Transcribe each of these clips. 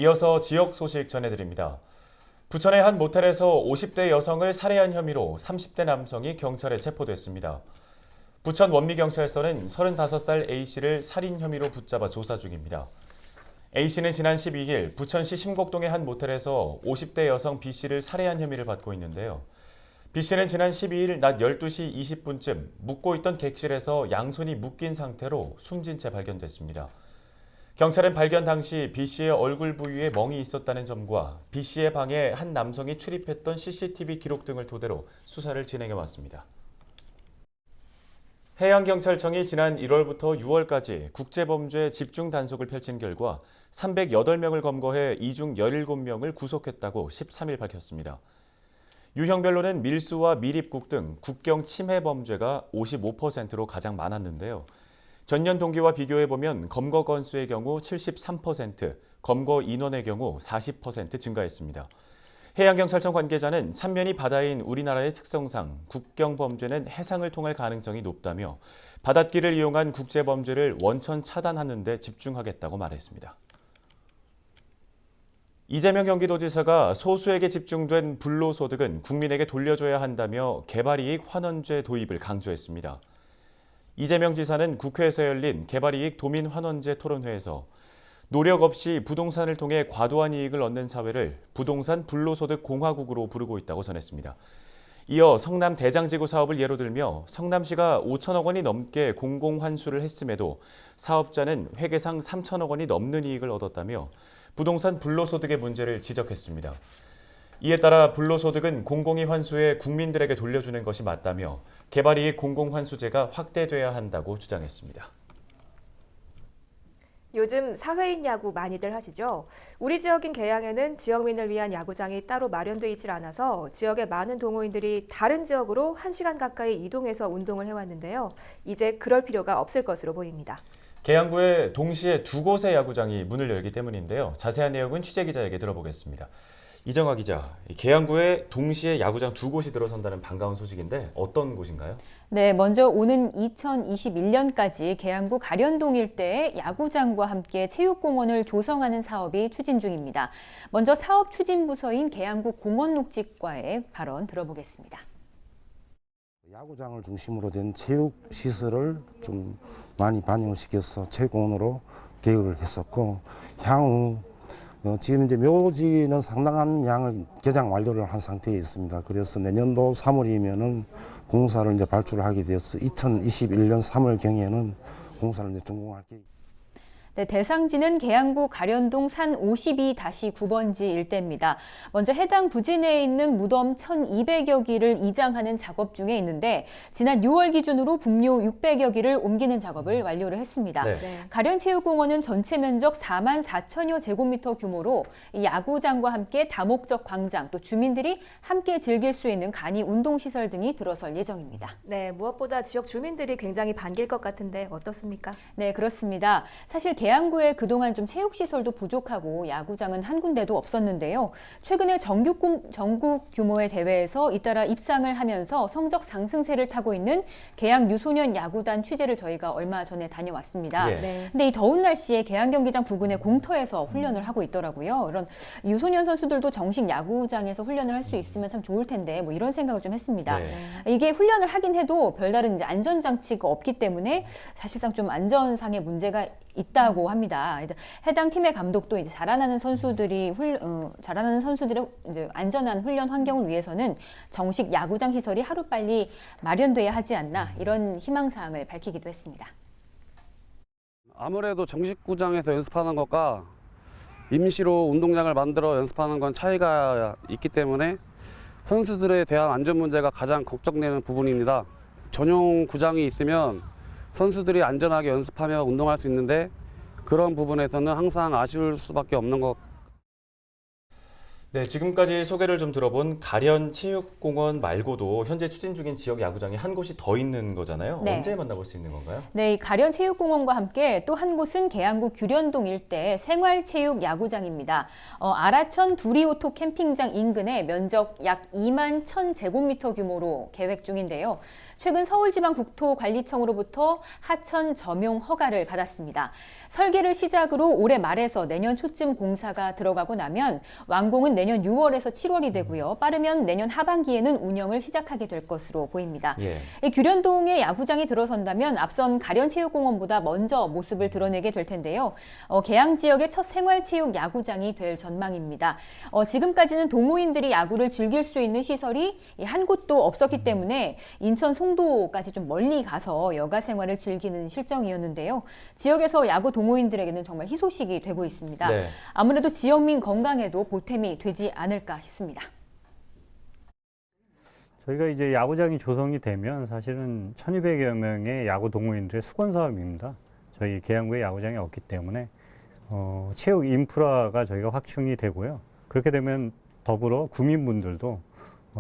이어서 지역 소식 전해드립니다. 부천의 한 모텔에서 50대 여성을 살해한 혐의로 30대 남성이 경찰에 체포됐습니다. 부천 원미경찰서는 35살 A씨를 살인 혐의로 붙잡아 조사 중입니다. A씨는 지난 12일 부천시 심곡동의 한 모텔에서 50대 여성 B씨를 살해한 혐의를 받고 있는데요. B씨는 지난 12일 낮 12시 20분쯤 묵고 있던 객실에서 양손이 묶인 상태로 숨진 채 발견됐습니다. 경찰은 발견 당시 B씨의 얼굴 부위에 멍이 있었다는 점과 B씨의 방에 한 남성이 출입했던 CCTV 기록 등을 토대로 수사를 진행해 왔습니다. 해양경찰청이 지난 1월부터 6월까지 국제범죄 집중 단속을 펼친 결과 308명을 검거해 이 중 17명을 구속했다고 13일 밝혔습니다. 유형별로는 밀수와 밀입국 등 국경 침해 범죄가 55%로 가장 많았는데요. 전년 동기와 비교해보면 검거 건수의 경우 73%, 검거 인원의 경우 40% 증가했습니다. 해양경찰청 관계자는 삼면이 바다인 우리나라의 특성상 국경 범죄는 해상을 통할 가능성이 높다며 바닷길을 이용한 국제범죄를 원천 차단하는 데 집중하겠다고 말했습니다. 이재명 경기도지사가 소수에게 집중된 불로소득은 국민에게 돌려줘야 한다며 개발이익 환원제 도입을 강조했습니다. 이재명 지사는 국회에서 열린 개발이익 도민 환원제 토론회에서 노력 없이 부동산을 통해 과도한 이익을 얻는 사회를 부동산 불로소득 공화국으로 부르고 있다고 전했습니다. 이어 성남 대장지구 사업을 예로 들며 성남시가 5천억 원이 넘게 공공환수를 했음에도 사업자는 회계상 3천억 원이 넘는 이익을 얻었다며 부동산 불로소득의 문제를 지적했습니다. 이에 따라 불로소득은 공공이 환수해 국민들에게 돌려주는 것이 맞다며 개발이익 공공환수제가 확대돼야 한다고 주장했습니다. 요즘 사회인 야구 많이들 하시죠? 우리 지역인 계양에는 지역민을 위한 야구장이 따로 마련돼 있질 않아서 지역의 많은 동호인들이 다른 지역으로 1시간 가까이 이동해서 운동을 해왔는데요. 이제 그럴 필요가 없을 것으로 보입니다. 계양구에 동시에 두 곳의 야구장이 문을 열기 때문인데요. 자세한 내용은 취재기자에게 들어보겠습니다. 이정화 기자, 계양구에 동시에 야구장 두 곳이 들어선다는 반가운 소식인데 어떤 곳인가요? 네, 먼저 오는 2021년까지 계양구 가련동 일대에 야구장과 함께 체육공원을 조성하는 사업이 추진 중입니다. 먼저 사업 추진 부서인 계양구 공원녹지과의 발언 들어보겠습니다. 야구장을 중심으로 된 체육 시설을 좀 많이 반영을 시켜서 체육공원으로 계획을 했었고 향후 지금 이제 묘지는 상당한 양을 개장 완료를 한 상태에 있습니다. 그래서 내년도 3월이면은 공사를 이제 발주를 하게 되어서 2021년 3월 경에는 공사를 이제 준공할 계획. 네, 대상지는 계양구 가련동 산 52-9번지 일대입니다. 먼저 해당 부지 내에 있는 무덤 1,200여 기를 이장하는 작업 중에 있는데 지난 6월 기준으로 분묘 600여 기를 옮기는 작업을 완료를 했습니다. 네. 가련체육공원은 전체 면적 4만 4천여 제곱미터 규모로 이 야구장과 함께 다목적 광장, 또 주민들이 함께 즐길 수 있는 간이 운동시설 등이 들어설 예정입니다. 네, 무엇보다 지역 주민들이 굉장히 반길 것 같은데 어떻습니까? 네, 그렇습니다. 사실 계양구에 그동안 좀 체육시설도 부족하고 야구장은 한 군데도 없었는데요. 최근에 전국 규모의 대회에서 잇따라 입상을 하면서 성적 상승세를 타고 있는 계양 유소년 야구단 취재를 저희가 얼마 전에 다녀왔습니다. 예. 네. 근데 이 더운 날씨에 계양 경기장 부근의 공터에서 훈련을 하고 있더라고요. 이런 유소년 선수들도 정식 야구장에서 훈련을 할 수 있으면 참 좋을 텐데 뭐 이런 생각을 좀 했습니다. 네. 이게 훈련을 하긴 해도 별다른 이제 안전장치가 없기 때문에 사실상 좀 안전상의 문제가 있다고 합니다. 해당 팀의 감독도 이제 자라나는 선수들의 이제 안전한 훈련 환경을 위해서는 정식 야구장 시설이 하루빨리 마련돼야 하지 않나 이런 희망사항을 밝히기도 했습니다. 아무래도 정식 구장에서 연습하는 것과 임시로 운동장을 만들어 연습하는 건 차이가 있기 때문에 선수들에 대한 안전 문제가 가장 걱정되는 부분입니다. 전용 구장이 있으면 선수들이 안전하게 연습하며 운동할 수 있는데 그런 부분에서는 항상 아쉬울 수밖에 없는 것. 네, 지금까지 소개를 좀 들어본 가련 체육공원 말고도 현재 추진 중인 지역 야구장이 한 곳이 더 있는 거잖아요. 네. 언제 만나볼 수 있는 건가요? 네, 이 가련 체육공원과 함께 또 한 곳은 계양구 규련동 일대 생활체육 야구장입니다. 아라천 두리오토 캠핑장 인근에 면적 약 2만 1,000제곱미터 규모로 계획 중인데요. 최근 서울지방국토관리청으로부터 하천 점용 허가를 받았습니다. 설계를 시작으로 올해 말에서 내년 초쯤 공사가 들어가고 나면 완공은 내년 6월에서 7월이 되고요. 빠르면 내년 하반기에는 운영을 시작하게 될 것으로 보입니다. 예. 이 규련동에 야구장이 들어선다면 앞선 가련체육공원보다 먼저 모습을 드러내게 될 텐데요. 계양 지역의 첫 생활체육 야구장이 될 전망입니다. 지금까지는 동호인들이 야구를 즐길 수 있는 시설이 한 곳도 없었기 때문에 인천 송도까지 좀 멀리 가서 여가 생활을 즐기는 실정이었는데요. 지역에서 야구 동호인들에게는 정말 희소식이 되고 있습니다. 네. 아무래도 지역민 건강에도 보탬이 되지 않을까 싶습니다. 저희가 이제 야구장이 조성이 되면 사실은 1,200여 명의 야구 동호인들의 수건 사업입니다. 저희 계양구에 야구장이 없기 때문에 체육 인프라가 저희가 확충이 되고요. 그렇게 되면 더불어 구민분들도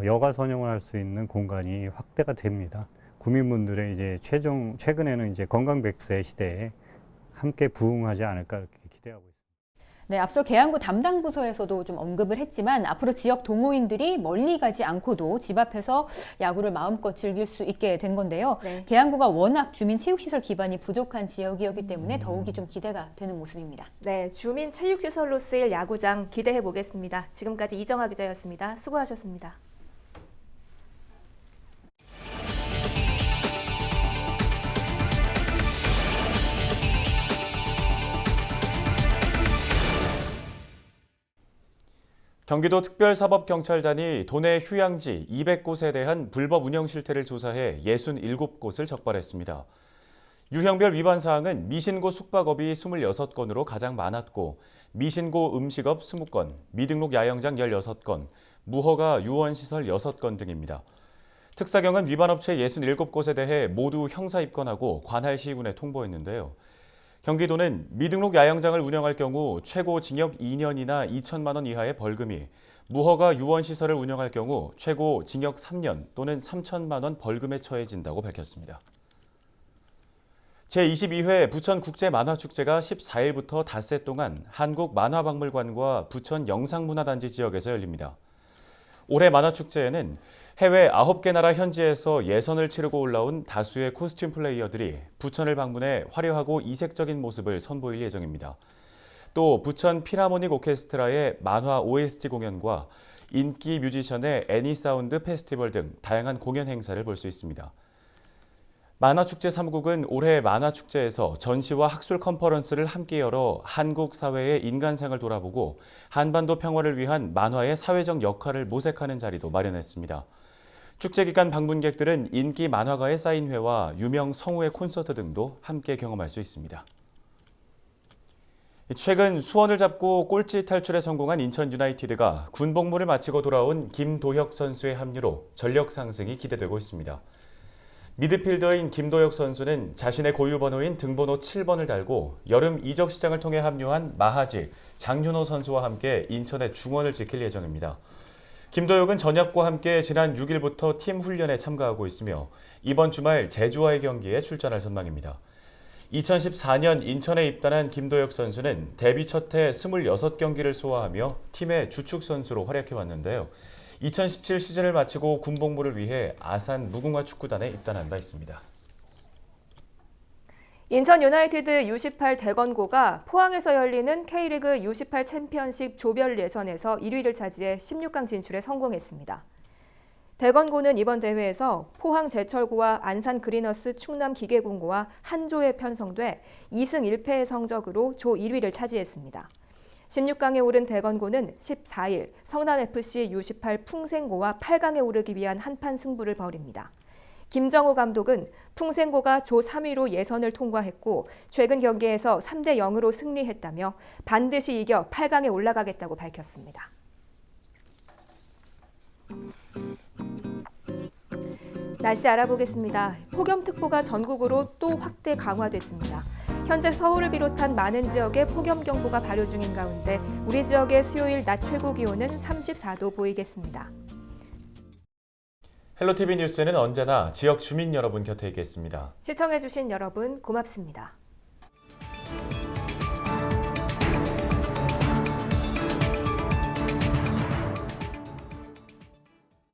여가 선용을 할 수 있는 공간이 확대가 됩니다. 구민분들의 이제 최근에는 이제 건강 100세 시대에 함께 부응하지 않을까 이렇게 기대하고 있습니다. 네, 앞서 계양구 담당 부서에서도 좀 언급을 했지만 앞으로 지역 동호인들이 멀리 가지 않고도 집 앞에서 야구를 마음껏 즐길 수 있게 된 건데요. 네. 계양구가 워낙 주민 체육시설 기반이 부족한 지역이었기 때문에 더욱이 좀 기대가 되는 모습입니다. 네, 주민 체육시설로 쓰일 야구장 기대해 보겠습니다. 지금까지 이정아 기자였습니다. 수고하셨습니다. 경기도 특별사법경찰단이 도내 휴양지 200곳에 대한 불법 운영 실태를 조사해 67곳을 적발했습니다. 유형별 위반 사항은 미신고 숙박업이 26건으로 가장 많았고 미신고 음식업 20건, 미등록 야영장 16건, 무허가 유원시설 6건 등입니다. 특사경은 위반업체 67곳에 대해 모두 형사 입건하고 관할 시군에 통보했는데요. 경기도는 미등록 야영장을 운영할 경우 최고 징역 2년이나 2천만 원 이하의 벌금이, 무허가 유원시설을 운영할 경우 최고 징역 3년 또는 3천만 원 벌금에 처해진다고 밝혔습니다. 제22회 부천국제만화축제가 14일부터 닷새 동안 한국만화박물관과 부천 영상문화단지 지역에서 열립니다. 올해 만화축제에는 해외 9개 나라 현지에서 예선을 치르고 올라온 다수의 코스튬 플레이어들이 부천을 방문해 화려하고 이색적인 모습을 선보일 예정입니다. 또 부천 필하모닉 오케스트라의 만화 OST 공연과 인기 뮤지션의 애니사운드 페스티벌 등 다양한 공연 행사를 볼 수 있습니다. 만화축제 3국은 올해 만화축제에서 전시와 학술 컨퍼런스를 함께 열어 한국 사회의 인간상을 돌아보고 한반도 평화를 위한 만화의 사회적 역할을 모색하는 자리도 마련했습니다. 축제 기간 방문객들은 인기 만화가의 사인회와 유명 성우의 콘서트 등도 함께 경험할 수 있습니다. 최근 수원을 잡고 꼴찌 탈출에 성공한 인천 유나이티드가 군복무를 마치고 돌아온 김도혁 선수의 합류로 전력 상승이 기대되고 있습니다. 미드필더인 김도혁 선수는 자신의 고유 번호인 등번호 7번을 달고 여름 이적 시장을 통해 합류한 마하지, 장윤호 선수와 함께 인천의 중원을 지킬 예정입니다. 김도혁은 전역과 함께 지난 6일부터 팀 훈련에 참가하고 있으며 이번 주말 제주와의 경기에 출전할 전망입니다. 2014년 인천에 입단한 김도혁 선수는 데뷔 첫 해 26경기를 소화하며 팀의 주축 선수로 활약해왔는데요. 2017 시즌을 마치고 군복무를 위해 아산 무궁화 축구단에 입단한 바 있습니다. 인천 유나이티드 U18 대건고가 포항에서 열리는 K리그 U18 챔피언십 조별 예선에서 1위를 차지해 16강 진출에 성공했습니다. 대건고는 이번 대회에서 포항 제철고와 안산 그리너스 충남 기계공고와 한 조에 편성돼 2승 1패의 성적으로 조 1위를 차지했습니다. 16강에 오른 대건고는 14일 성남FC U18 풍생고와 8강에 오르기 위한 한판 승부를 벌입니다. 김정우 감독은 풍생고가 조 3위로 예선을 통과했고 최근 경기에서 3대 0으로 승리했다며 반드시 이겨 8강에 올라가겠다고 밝혔습니다. 날씨 알아보겠습니다. 폭염특보가 전국으로 또 확대 강화됐습니다. 현재 서울을 비롯한 많은 지역에 폭염경보가 발효 중인 가운데 우리 지역의 수요일 낮 최고 기온은 34도 보이겠습니다. 헬로티비 뉴스는 언제나 지역 주민 여러분 곁에 있겠습니다. 시청해주신 여러분 고맙습니다.